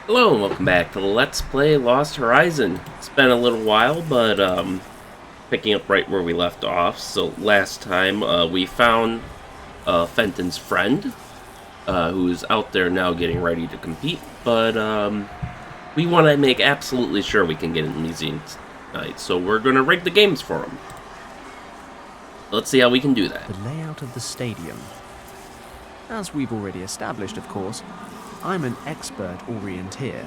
Hello and welcome back to Let's Play Lost Horizon. It's been a little while, but picking up right where we left off. So last time we found Fenton's friend, who's out there now getting ready to compete, but we want to make absolutely sure we can get in the museum tonight, so we're going to rig the games for him. Let's see how we can do that. The layout of the stadium. As we've already established, of course, I'm an expert orienteer,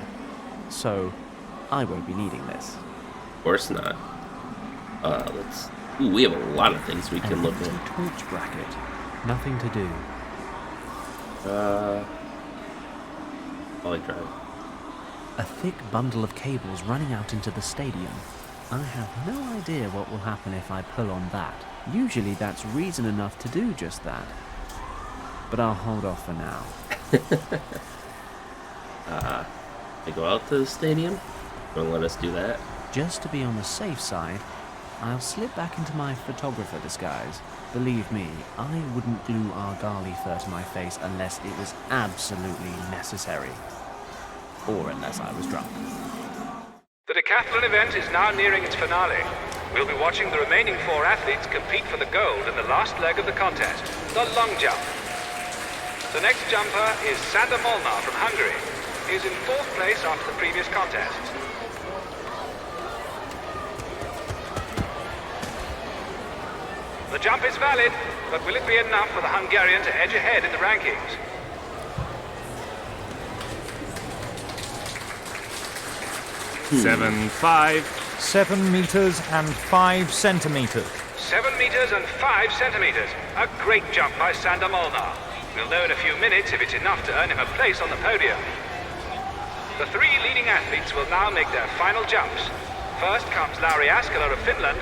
so I won't be needing this. Of course not. Ooh, we have a lot of things we can look An empty at. torch bracket. Nothing to do. I'll drive. A thick bundle of cables running out into the stadium. I have no idea what will happen if I pull on that. Usually that's reason enough to do just that. But I'll hold off for now. They go out to the stadium? Gonna let us do that? Just to be on the safe side, I'll slip back into my photographer disguise. Believe me, I wouldn't glue argali fur to my face unless it was absolutely necessary. Or unless I was drunk. The decathlon event is now nearing its finale. We'll be watching the remaining 4 athletes compete for the gold in the last leg of the contest, the long jump. The next jumper is Sander Molnar from Hungary. He is in 4th place after the previous contest. The jump is valid, but will it be enough for the Hungarian to edge ahead in the rankings? Seven, 7 meters and 5 centimeters. 7 meters and 5 centimeters. A great jump by Sander Molnar. We'll know in a few minutes if it's enough to earn him a place on the podium. The 3 leading athletes will now make their final jumps. First comes Lauri Askela of Finland,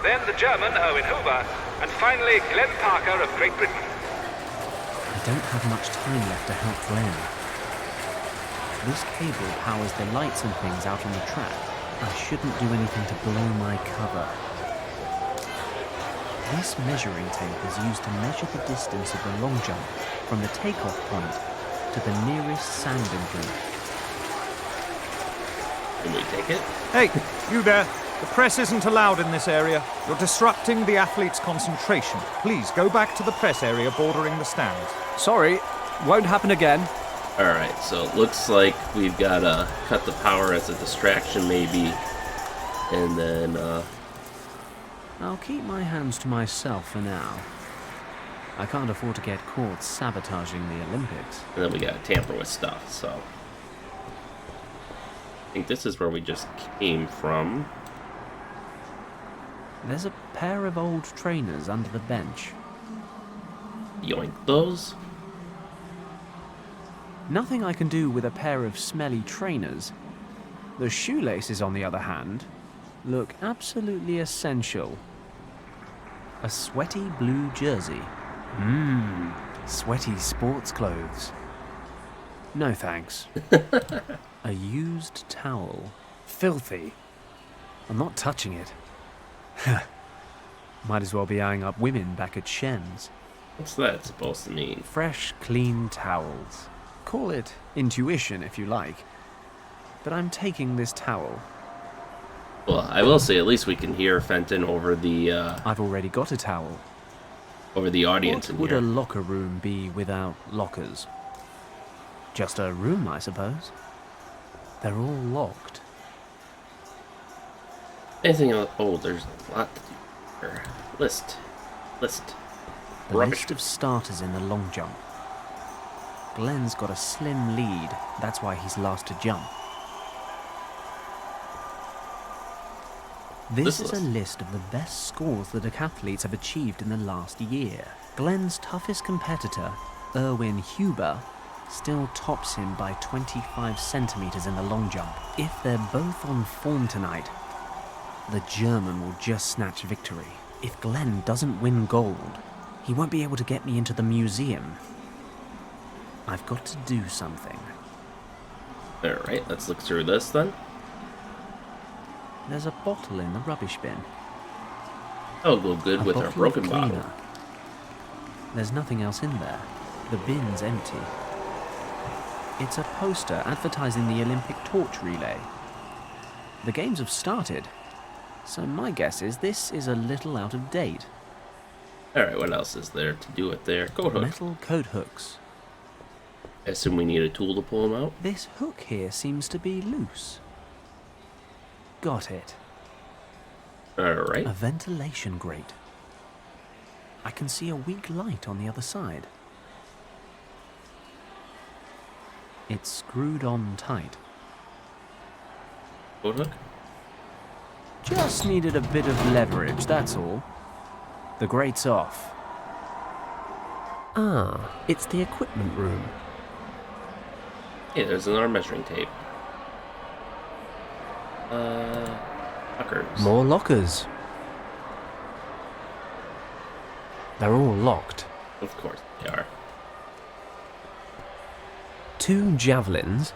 then the German Erwin Huber, and finally Glenn Parker of Great Britain. I don't have much time left to help Glenn. This cable powers the lights and things out on the track. I shouldn't do anything to blow my cover. This measuring tape is used to measure the distance of the long jump from the takeoff point to the nearest sand imprint. Can we take it? Hey, you there. The press isn't allowed in this area. You're disrupting the athletes' concentration. Please go back to the press area bordering the stands. Sorry, won't happen again. Alright, so it looks like we've got to cut the power as a distraction, maybe. And then, I'll keep my hands to myself for now. I can't afford to get caught sabotaging the Olympics. and then we got to tamper with stuff, so. I think this is where we just came from. There's a pair of old trainers under the bench. Yoink those. Nothing I can do with a pair of smelly trainers. The shoelaces, on the other hand, look absolutely essential. A sweaty blue jersey. Sweaty sports clothes. No thanks. A used towel. Filthy. I'm not touching it. Might as well be eyeing up women back at Shen's. What's that supposed to mean? Fresh, clean towels. Call it intuition if you like. But I'm taking this towel. Well, I will say at least we can hear Fenton over the I've already got a towel. audience What in would here. a locker room be without lockers? Just a room, I suppose. They're all locked. Anything else? Oh, there's a lot to do here. List. The Rubbish. list of starters in the long jump. Glenn's got a slim lead. That's why he's last to jump. This is a list of the best scores the decathletes have achieved in the last year. Glenn's toughest competitor, Erwin Huber, still tops him by 25 centimeters in the long jump. If they're both on form tonight, the German will just snatch victory. If Glenn doesn't win gold, he won't be able to get me into the museum. I've got to do something. Alright, let's look through this then. There's a bottle in the rubbish bin. That'll go good with our bottle of broken bottle. cleaner. There's nothing else in there. The bin's empty. It's a poster advertising the Olympic torch relay. The games have started, so my guess is this is a little out of date. Alright, what else is there to do it there? Coat hook. Metal coat hooks. I assume we need a tool to pull them out. This hook here seems to be loose. Got it. Alright. A ventilation grate. I can see a weak light on the other side. It's screwed on tight. Coat hook? Just needed a bit of leverage, that's all. The grate's off. Ah, it's the equipment room. Yeah, there's another measuring tape. Lockers. More lockers. They're all locked. Of course they are. 2 javelins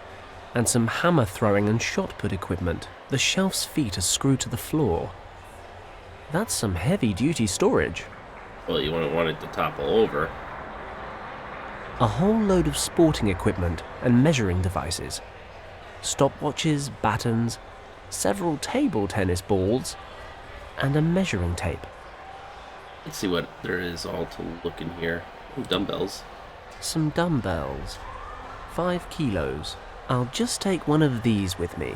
and some hammer throwing and shot put equipment. The shelf's feet are screwed to the floor. That's some heavy duty storage. Well, you wouldn't want it to topple over. A whole load of sporting equipment and measuring devices. Stopwatches, batons, several table tennis balls, and a measuring tape. Let's see what there is all to look in here. Ooh, dumbbells. Some dumbbells. 5 kilos. I'll just take one of these with me.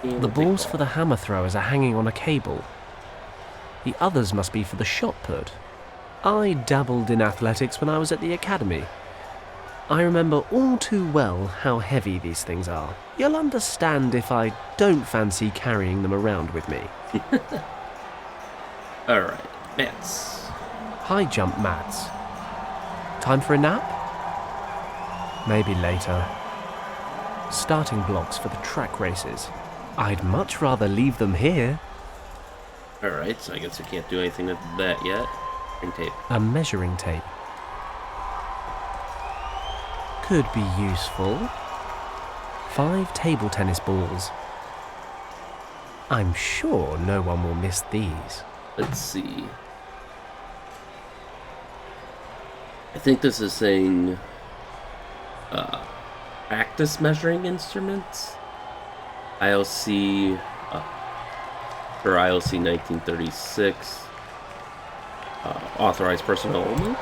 The balls for the hammer throwers are hanging on a cable. The others must be for the shot put. I dabbled in athletics when I was at the academy. I remember all too well how heavy these things are. You'll understand if I don't fancy carrying them around with me. Alright, mats. High jump mats. Time for a nap? Maybe later. Starting blocks for the track races. I'd much rather leave them here. Alright, so I guess we can't do anything with that yet. Measuring tape. A measuring tape. Could be useful. 5 table tennis balls. I'm sure no one will miss these. Let's see. I think this is saying practice measuring instruments. IOC for IOC 1936. Authorized personnel only.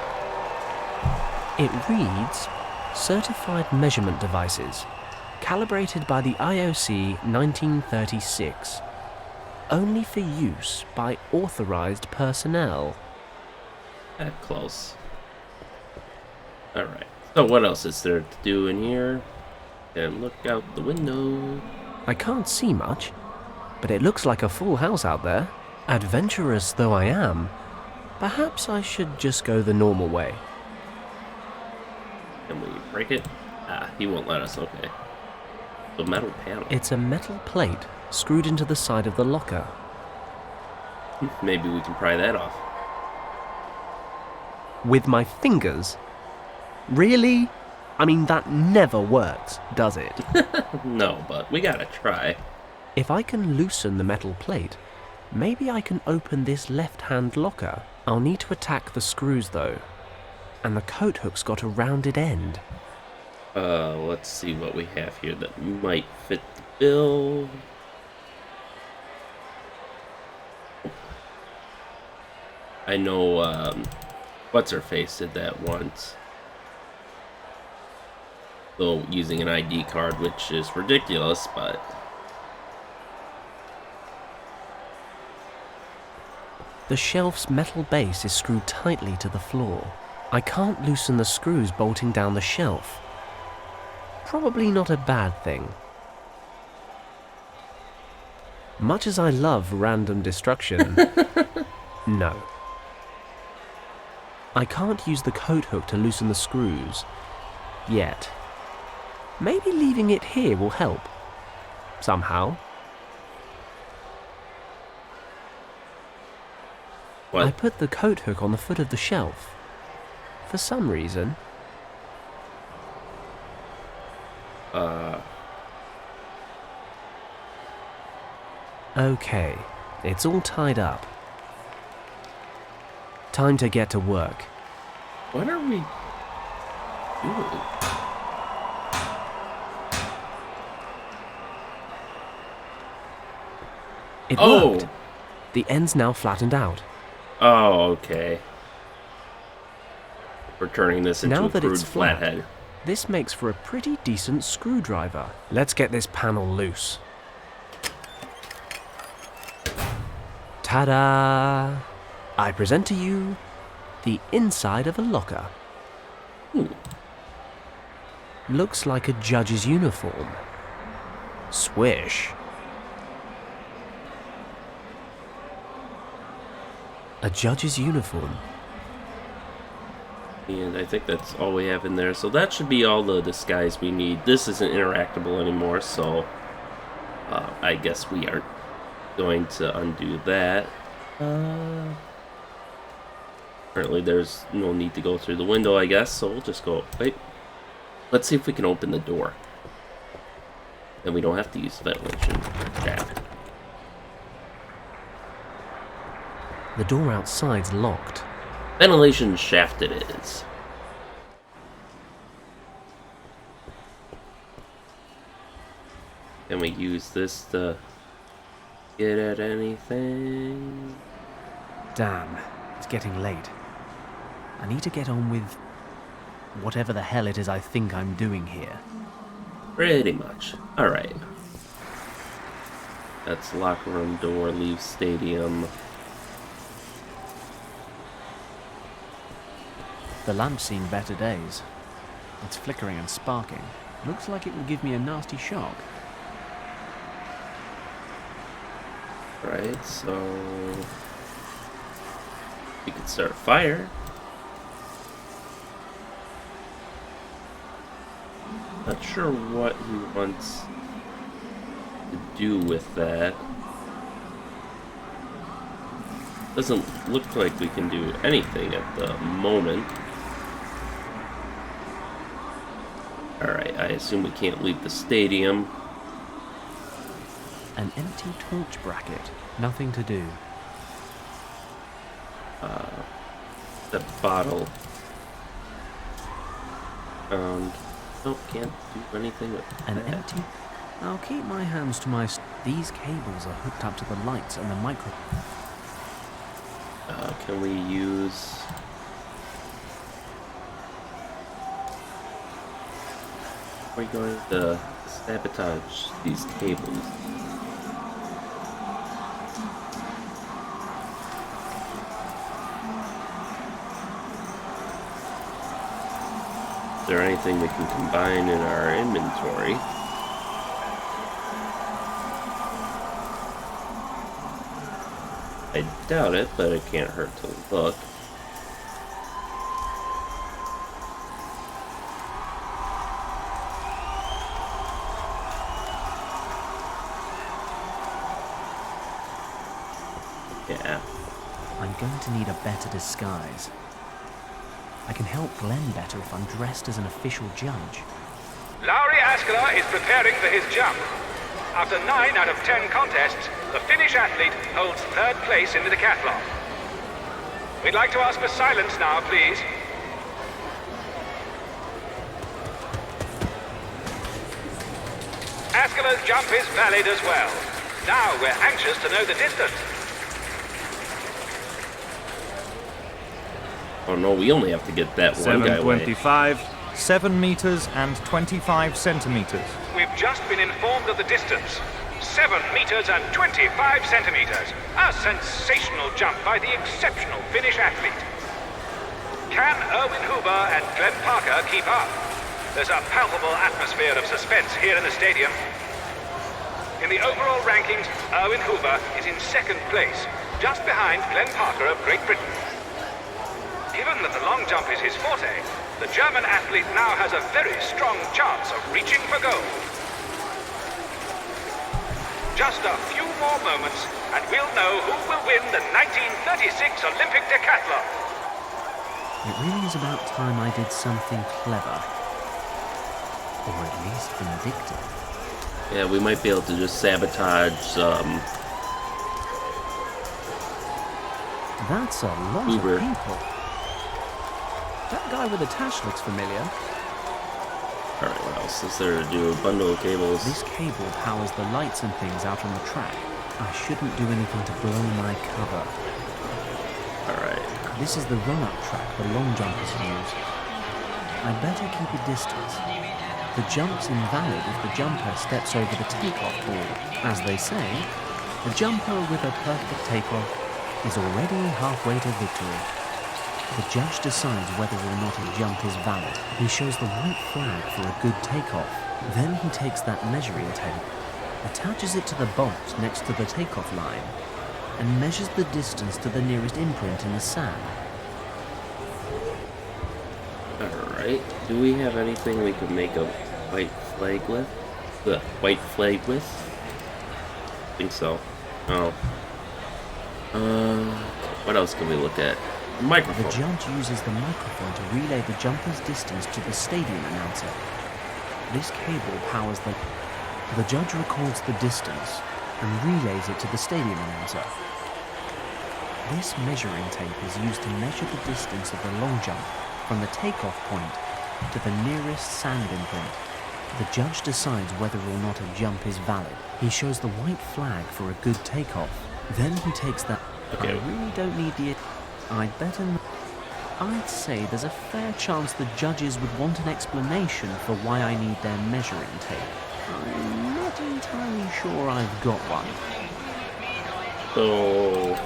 It reads, certified measurement devices, calibrated by the IOC 1936, only for use by authorized personnel. Close. Alright, so what else is there to do in here? And look out the window. I can't see much, but it looks like a full house out there. Adventurous though I am, perhaps I should just go the normal way. Can we break it? He won't let us, okay. The metal panel. It's a metal plate screwed into the side of the locker. Maybe we can pry that off. With my fingers? Really? I mean, that never works, does it? No, but we gotta try. If I can loosen the metal plate, maybe I can open this left-hand locker. I'll need to attack the screws though. And the coat hook's got a rounded end. Let's see what we have here that might fit the bill. I know, what's-her-face did that once. Though using an ID card, which is ridiculous, but... The shelf's metal base is screwed tightly to the floor. I can't loosen the screws bolting down the shelf. Probably not a bad thing. Much as I love random destruction, no. I can't use the coat hook to loosen the screws. Yet. Maybe leaving it here will help. Somehow. What? I put the coat hook on the foot of the shelf. For some reason. Okay, it's all tied up. Time to get to work. What are we doing? It Oh! worked. The end's now flattened out. Oh, okay. We're turning this into Now a that crude it's flat, flathead. this makes for a pretty decent screwdriver. Let's get this panel loose. Ta-da! I present to you the inside of a locker. Looks like a judge's uniform. Swish. A judge's uniform. And I think that's all we have in there. So that should be all the disguise we need. This isn't interactable anymore, so I guess we aren't going to undo that. Apparently there's no need to go through the window, I guess, so we'll just go... Wait. Let's see if we can open the door. Then we don't have to use the ventilation shaft. The door outside's locked. Ventilation shaft it is. Can we use this to get at anything? Damn, it's getting late. I need to get on with whatever the hell it is I think I'm doing here. Pretty much. Alright. That's locker room door, leave stadium. The lamp's seen better days. It's flickering and sparking. Looks like it will give me a nasty shock. Right, so we could start a fire. Not sure what he wants to do with that. Doesn't look like we can do anything at the moment. Alright, I assume we can't leave the stadium. An empty torch bracket. Nothing to do. The bottle. Nope, can't do anything with An that. empty... I'll keep my hands to my... These cables are hooked up to the lights and the micro... Can we use... We're going to sabotage these cables. Is there anything we can combine in our inventory? I doubt it, but it can't hurt to look. Yeah. I'm going to need a better disguise. I can help Glenn better if I'm dressed as an official judge. Lowry Askelaar is preparing for his jump. After 9 out of 10 contests, the Finnish athlete holds 3rd place in the decathlon. We'd like to ask for silence now, please. Askelaar's jump is valid as well. Now we're anxious to know the distance. Oh no, we only have to get that one guy away. 7:25, 7 meters and 25 centimeters. We've just been informed of the distance. 7 meters and 25 centimeters. A sensational jump by the exceptional Finnish athlete. Can Erwin Huber and Glenn Parker keep up? There's a palpable atmosphere of suspense here in the stadium. In the overall rankings, Erwin Huber is in 2nd place, just behind Glenn Parker of Great Britain. Given that the long jump is his forte, the German athlete now has a very strong chance of reaching for gold. Just a few more moments, and we'll know who will win the 1936 Olympic decathlon. It really is about time I did something clever. Or at least vindictive. Yeah, we might be able to just sabotage That's a lot Uber. of people. That guy with the tash looks familiar. Alright, what else is there to do? A bundle of cables. This cable powers the lights and things out on the track. I shouldn't do anything to blow my cover. Alright. This is the run-up track the long jumpers use. I'd better keep a distance. The jump's invalid if the jumper steps over the takeoff board. As they say, a jumper with a perfect takeoff is already halfway to victory. The judge decides whether or not a jump is valid. He shows the white flag for a good takeoff. Then he takes that measuring tape, attaches it to the bolt next to the takeoff line, and measures the distance to the nearest imprint in the sand. Alright. Do we have anything we could make a white flag with? The white flag with? I think so. Oh. What else can we look at? A microphone. The judge uses the microphone to relay the jumper's distance to the stadium announcer. This cable powers the... The judge records the distance and relays it to the stadium announcer. This measuring tape is used to measure the distance of the long jump from the takeoff point to the nearest sand imprint. The judge decides whether or not a jump is valid. He shows the white flag for a good takeoff. Then he takes that... Okay. I really don't need the... I'd better... I'd say there's a fair chance the judges would want an explanation for why I need their measuring tape. I'm not entirely sure I've got one. So...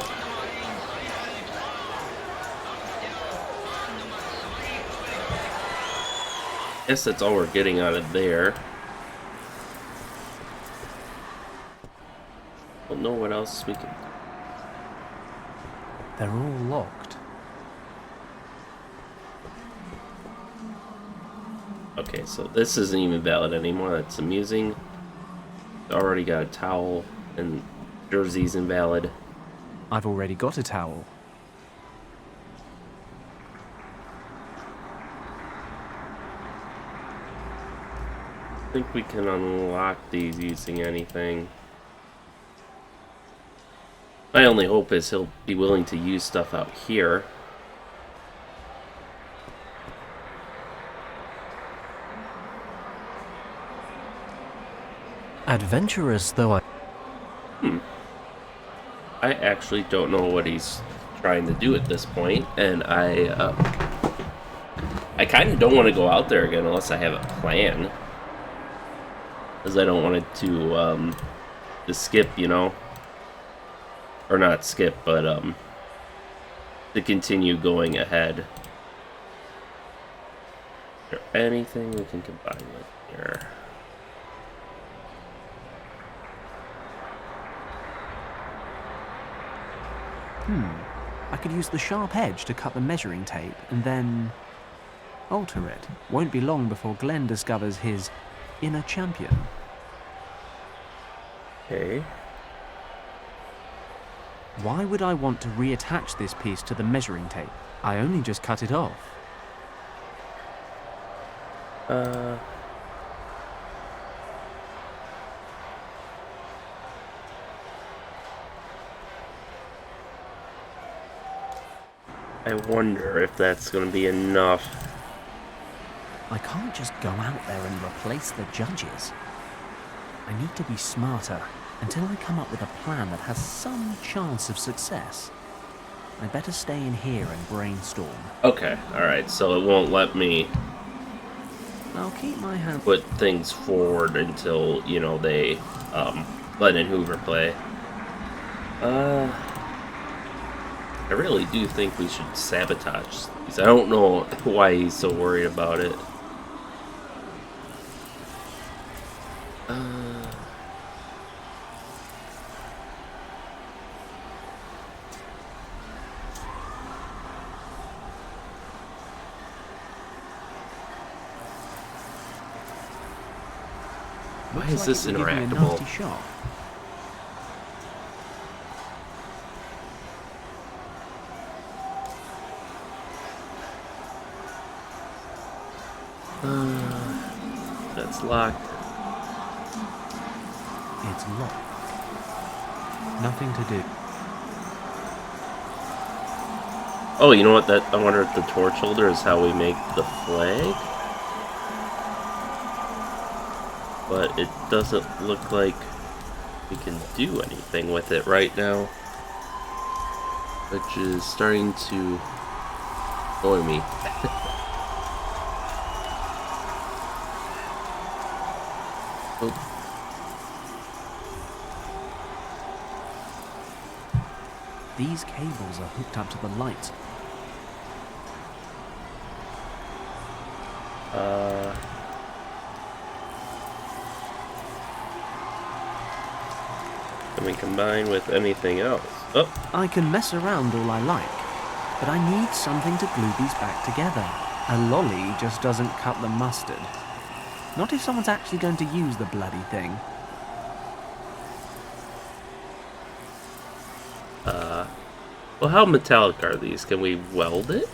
guess that's all we're getting out of there. Don't know what else we can... They're all locked. Okay, so this isn't even valid anymore. That's amusing. Already got a towel, and jersey's invalid. I've already got a towel. I think we can unlock these using anything. My only hope is he'll be willing to use stuff out here. Adventurous though I actually don't know what he's trying to do at this point, and I kind of don't want to go out there again unless I have a plan. Because I don't want it to skip, you know? Or not skip, but, to continue going ahead. Is there anything we can combine with here? I could use the sharp edge to cut the measuring tape and then alter it. Won't be long before Glenn discovers his inner champion. Okay. Why would I want to reattach this piece to the measuring tape? I only just cut it off. I wonder if that's going to be enough. I can't just go out there and replace the judges. I need to be smarter until I come up with a plan that has some chance of success. I better stay in here and brainstorm. Okay, alright, so it won't let me I'll keep my hand... put things forward until, you know, they let in Hoover play. I really do think we should sabotage these. I don't know why he's so worried about it. Why is this Looks like it would give me a interactable? nasty shot. That's locked. It's locked. Nothing to do. Oh, you know what? That I wonder if the torch holder is how we make the flag. But it doesn't look like we can do anything with it right now, which is starting to annoy me. Oh. These cables are hooked up to the lights. Can we combine with anything else? Oh, I can mess around all I like, but I need something to glue these back together. A lolly just doesn't cut the mustard. Not if someone's actually going to use the bloody thing. well, how metallic are these? Can we weld it?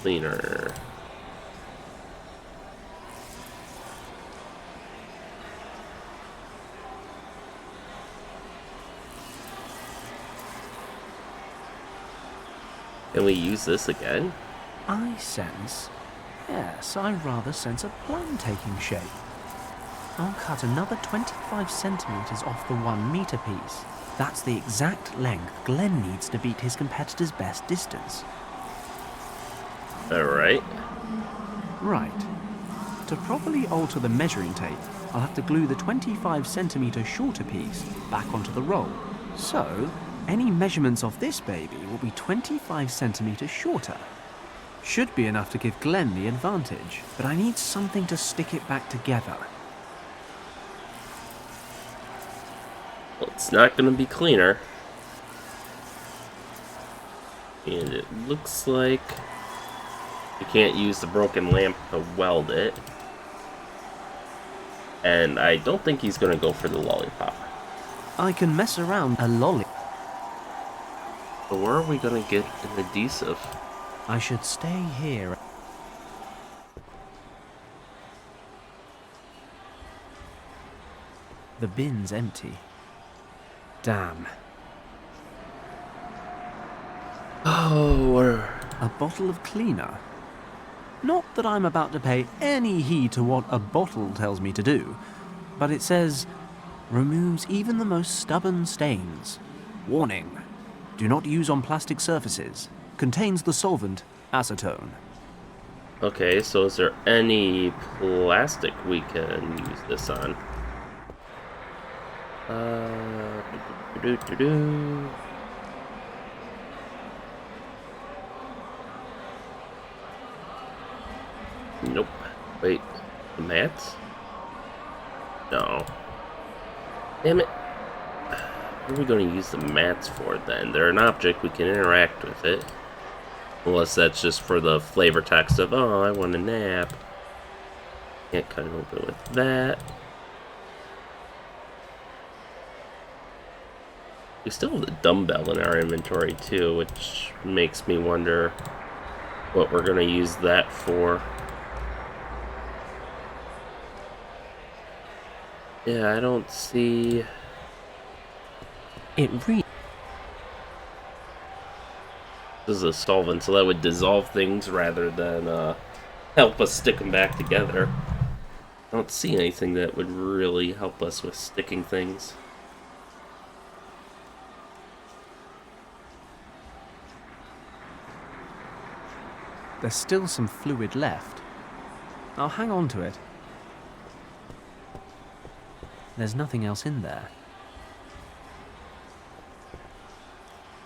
Cleaner. Can we use this again? I sense... Yes, I rather sense a plan taking shape. I'll cut another 25 centimeters off the 1 meter piece. That's the exact length Glenn needs to beat his competitor's best distance. Alright. Right. To properly alter the measuring tape, I'll have to glue the 25 centimeter shorter piece back onto the roll. So, any measurements of this baby will be 25 centimeters shorter. Should be enough to give Glenn the advantage, but I need something to stick it back together. Well, it's not going to be cleaner. And it looks like you can't use the broken lamp to weld it. And I don't think he's going to go for the lollipop. I can mess around a lolly. So where are we going to get an adhesive? I should stay here. The bin's empty. Damn. Oh, we're... A bottle of cleaner. Not that I'm about to pay any heed to what a bottle tells me to do, but it says, removes even the most stubborn stains. Warning, do not use on plastic surfaces. Contains the solvent acetone. Okay, so is there any plastic we can use this on? Do-do-do-do. Nope. Wait, the mats? No. Damn it. What are we going to use the mats for then? They're an object, we can interact with it. Unless that's just for the flavor text of, oh, I want a nap. Can't cut it open with that. We still have the dumbbell in our inventory too, which makes me wonder what we're going to use that for. Yeah, I don't see... It reads. This is a solvent, so that would dissolve things rather than help us stick them back together. I don't see anything that would really help us with sticking things. There's still some fluid left. I'll hang on to it. There's nothing else in there.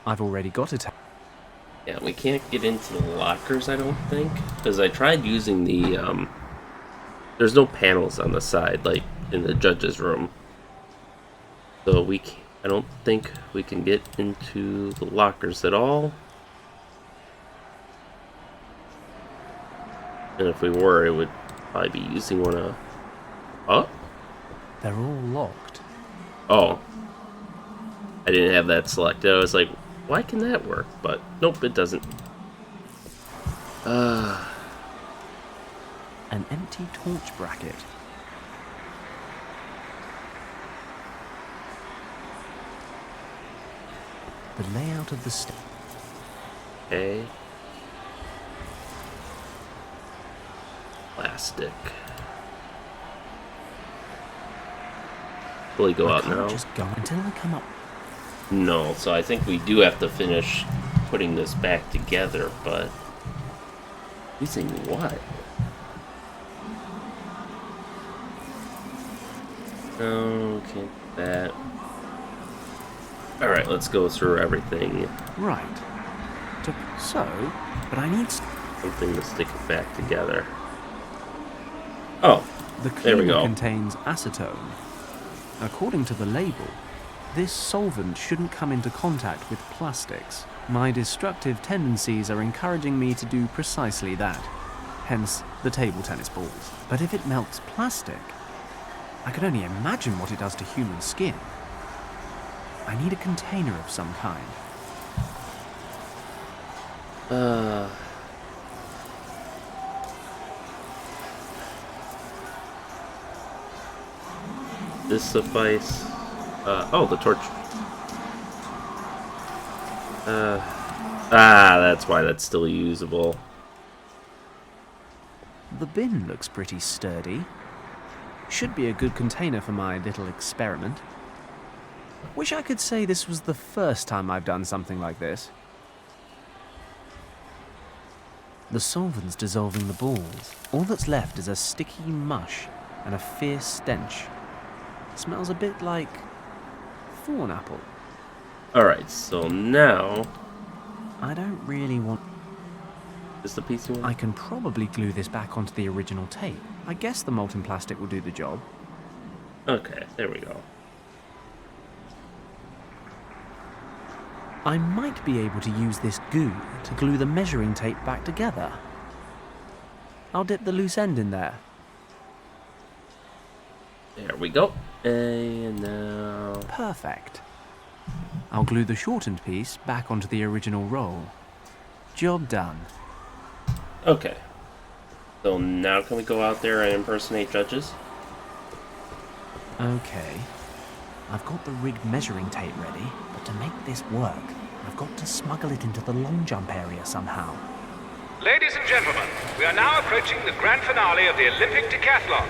I've already got it. Yeah, we can't get into the lockers, I don't think. Because I tried using the, there's no panels on the side, like in the judge's room. So I don't think we can get into the lockers at all. And if we were, it would probably be using one of... Oh? They're all locked. Oh. I didn't have that selected. I was like, why can that work? But nope, it doesn't. An empty torch bracket. The layout of the Okay. Plastic. Will he go I out can't now? just go until I come up. No, so I think we do have to finish putting this back together, but using what? No, can't do that. Alright, let's go through everything. Right. But I need Something to stick it back together. Oh, the there we cleaner go. contains acetone. According to the label, this solvent shouldn't come into contact with plastics. My destructive tendencies are encouraging me to do precisely that. Hence, the table tennis balls. But if it melts plastic, I can only imagine what it does to human skin. I need a container of some kind. This suffice. Oh, the torch. That's why that's still usable. The bin looks pretty sturdy. Should be a good container for my little experiment. Wish I could say this was the first time I've done something like this. The solvent's dissolving the balls. All that's left is a sticky mush and a fierce stench. Smells a bit like thorn apple. Alright, so now. I don't really want... Is the piece you want? I can probably glue this back onto the original tape. I guess the molten plastic will do the job. Okay, there we go. I might be able to use this goo to glue the measuring tape back together. I'll dip the loose end in there. There we go. And now. Perfect. I'll glue the shortened piece back onto the original roll. Job done. Okay. So now can we go out there and impersonate judges? Okay. I've got the rigged measuring tape ready, but to make this work, I've got to smuggle it into the long jump area somehow. Ladies and gentlemen, we are now approaching the grand finale of the Olympic decathlon.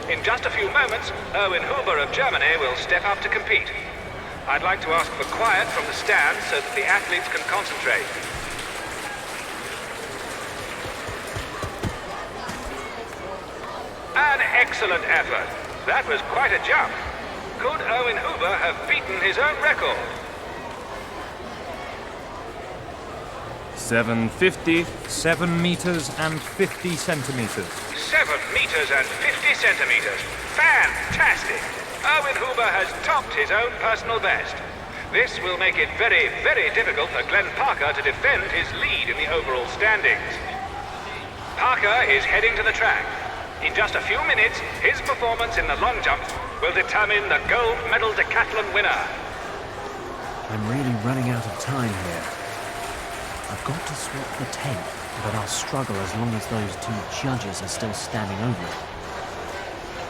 In just a few moments, Erwin Huber of Germany will step up to compete. I'd like to ask for quiet from the stand so that the athletes can concentrate. An excellent effort. That was quite a jump. Could Erwin Huber have beaten his own record? 750. 7 meters and 50 centimeters. 7 meters and 50 centimeters. Fantastic! Erwin Huber has topped his own personal best. This will make it very, very difficult for Glenn Parker to defend his lead in the overall standings. Parker is heading to the track. In just a few minutes, his performance in the long jump will determine the gold medal decathlon winner. I'm really running out of time here. I've got to swap the tape, but I'll struggle as long as those two judges are still standing over it.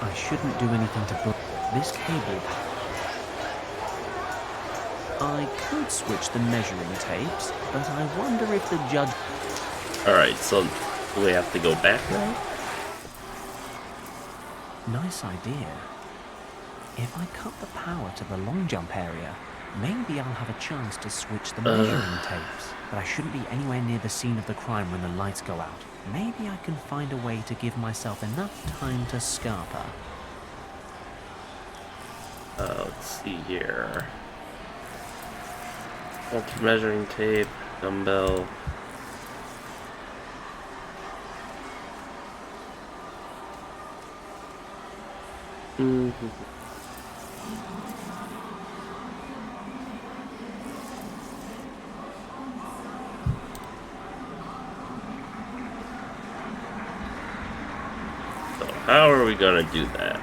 I shouldn't do anything to break this cable. I could switch the measuring tapes, but I wonder if the judge... Alright, so do we have to go back now? Nice idea. If I cut the power to the long jump area, maybe I'll have a chance to switch the measuring tapes. But I shouldn't be anywhere near the scene of the crime when the lights go out. Maybe I can find a way to give myself enough time to scarper. Let's see here. Measuring tape, dumbbell. So how are we gonna do that?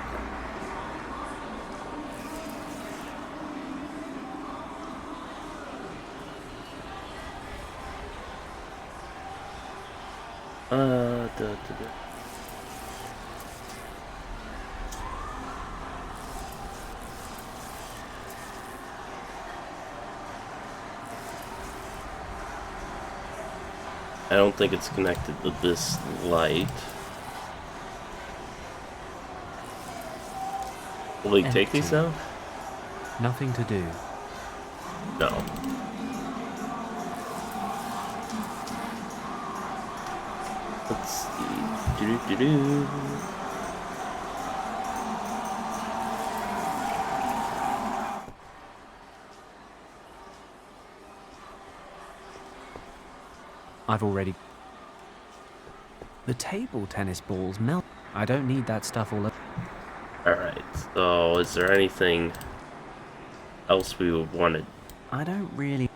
I don't think it's connected to this light. Will he take these Empty. now? Nothing to do. No. Let's see. Do-do-do-do. I've already... The table tennis balls melt. I don't need that stuff all over. Alright, so is there anything else we would want to... I don't really...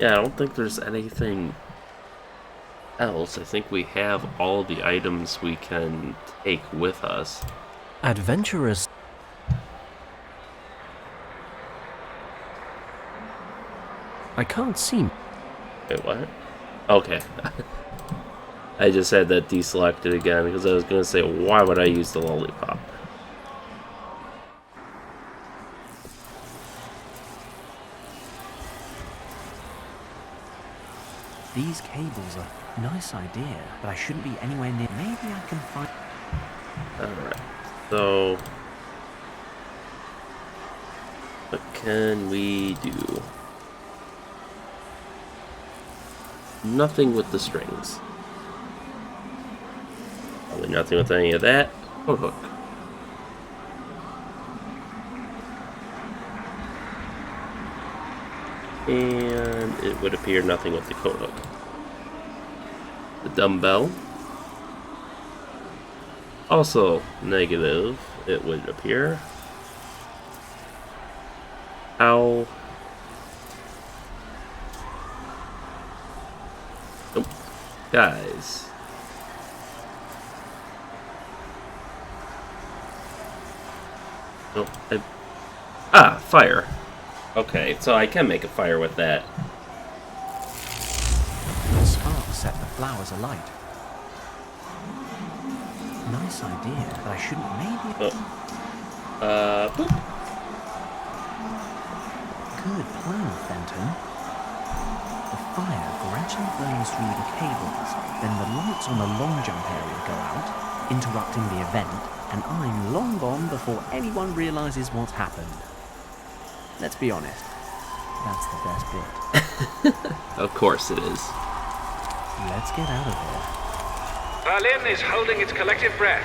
Yeah, I don't think there's anything else. I think we have all the items we can take with us. Adventurous. I can't see. Wait, what? Okay. I just had that deselected again because I was going to say, why would I use the lollipop? These cables are a nice idea, but I shouldn't be anywhere near... Maybe I can find... Alright, so... what can we do? Nothing with the strings. Probably nothing with any of that. Oh, hook. And it would appear nothing with the coat hook. The dumbbell. Also negative, it would appear. Ow. Nope. Guys. Nope. Fire. Okay, so I can make a fire with that. The sparks set the flowers alight. Nice idea, but I shouldn't maybe... Boop. Good plan, Fenton. The fire gradually burns through the cables, then the lights on the long jump area go out, interrupting the event, and I'm long gone before anyone realizes what's happened. Let's be honest, that's the best bit. Of course it is. Let's get out of here. Berlin is holding its collective breath.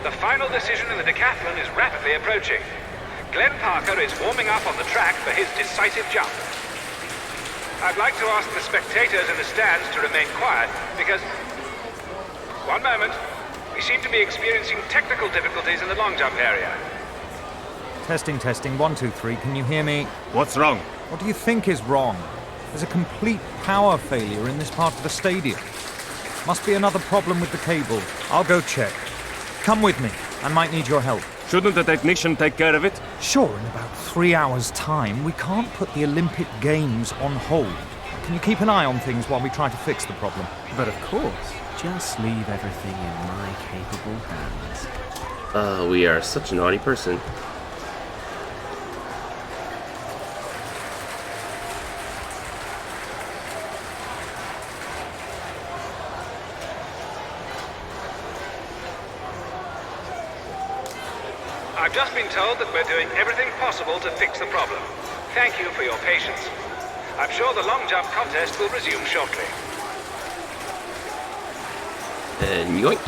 The final decision in the decathlon is rapidly approaching. Glenn Parker is warming up on the track for his decisive jump. I'd like to ask the spectators in the stands to remain quiet because... One moment. We seem to be experiencing technical difficulties in the long jump area. Testing, testing. 1, 2, 3. Can you hear me? What's wrong? What do you think is wrong? There's a complete power failure in this part of the stadium. Must be another problem with the cable. I'll go check. Come with me. I might need your help. Shouldn't the technician take care of it? Sure, in about 3 hours' time, we can't put the Olympic Games on hold. Can you keep an eye on things while we try to fix the problem? But of course, just leave everything in my capable hands. We are such a naughty person. I've just been told that we're doing everything possible to fix the problem. Thank you for your patience. I'm sure the long jump contest will resume shortly. And yoink.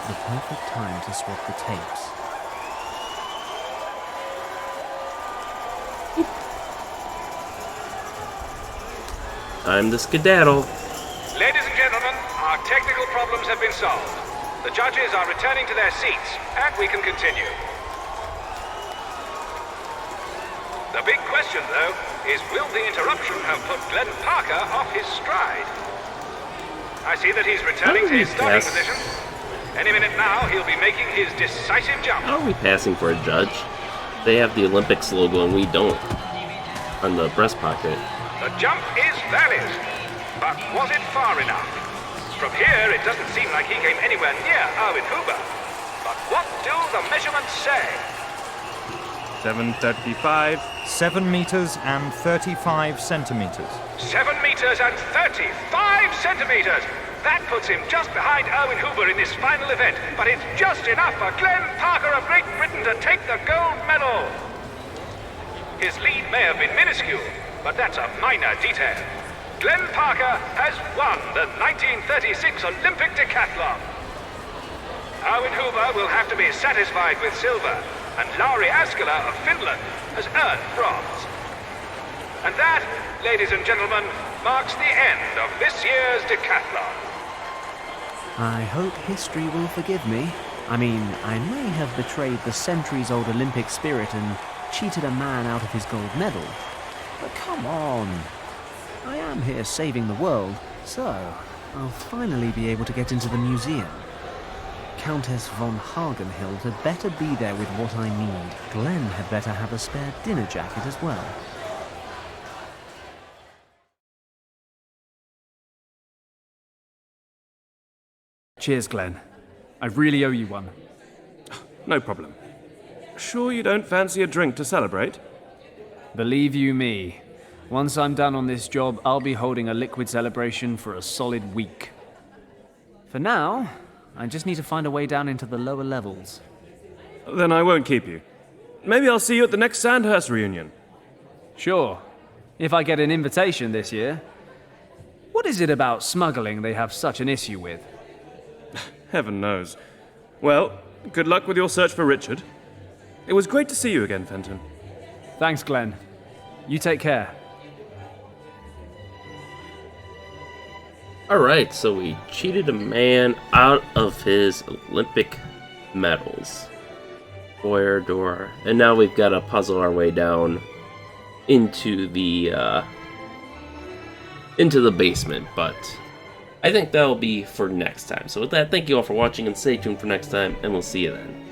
The perfect time to swap the tapes. Time to skedaddle. Ladies and gentlemen, our technical problems have been solved. The judges are returning to their seats, and we can continue. The big question, though, is will the interruption have put Glenn Parker off his stride? I see that he's returning to his starting position. Any minute now, he'll be making his decisive jump. How are we passing for a judge? They have the Olympics logo and we don't. On the breast pocket. The jump is valid. But was it far enough? From here, it doesn't seem like he came anywhere near Erwin Huber. But what do the measurements say? 7:35. 7 meters and 35 centimeters. 7 meters and 35 centimeters! That puts him just behind Erwin Huber in this final event, but it's just enough for Glenn Parker of Great Britain to take the gold medal. His lead may have been minuscule, but that's a minor detail. Glenn Parker has won the 1936 Olympic decathlon. Erwin Huber will have to be satisfied with silver, and Lauri Askela of Finland has earned bronze. And that, ladies and gentlemen, marks the end of this year's decathlon. I hope history will forgive me. I mean, I may have betrayed the centuries-old Olympic spirit and cheated a man out of his gold medal. But come on. I am here saving the world, so I'll finally be able to get into the museum. Countess von Hagenhild had better be there with what I need. Glenn had better have a spare dinner jacket as well. Cheers, Glenn. I really owe you one. No problem. Sure you don't fancy a drink to celebrate? Believe you me, once I'm done on this job, I'll be holding a liquid celebration for a solid week. For now, I just need to find a way down into the lower levels. Then I won't keep you. Maybe I'll see you at the next Sandhurst reunion. Sure, if I get an invitation this year. What is it about smuggling they have such an issue with? Heaven knows. Well, good luck with your search for Richard. It was great to see you again, Fenton. Thanks, Glenn. You take care. Alright, so we cheated a man out of his Olympic medals. Foyer door. And now we've got to puzzle our way down into the basement, but I think that'll be for next time. So with that, thank you all for watching and stay tuned for next time, and we'll see you then.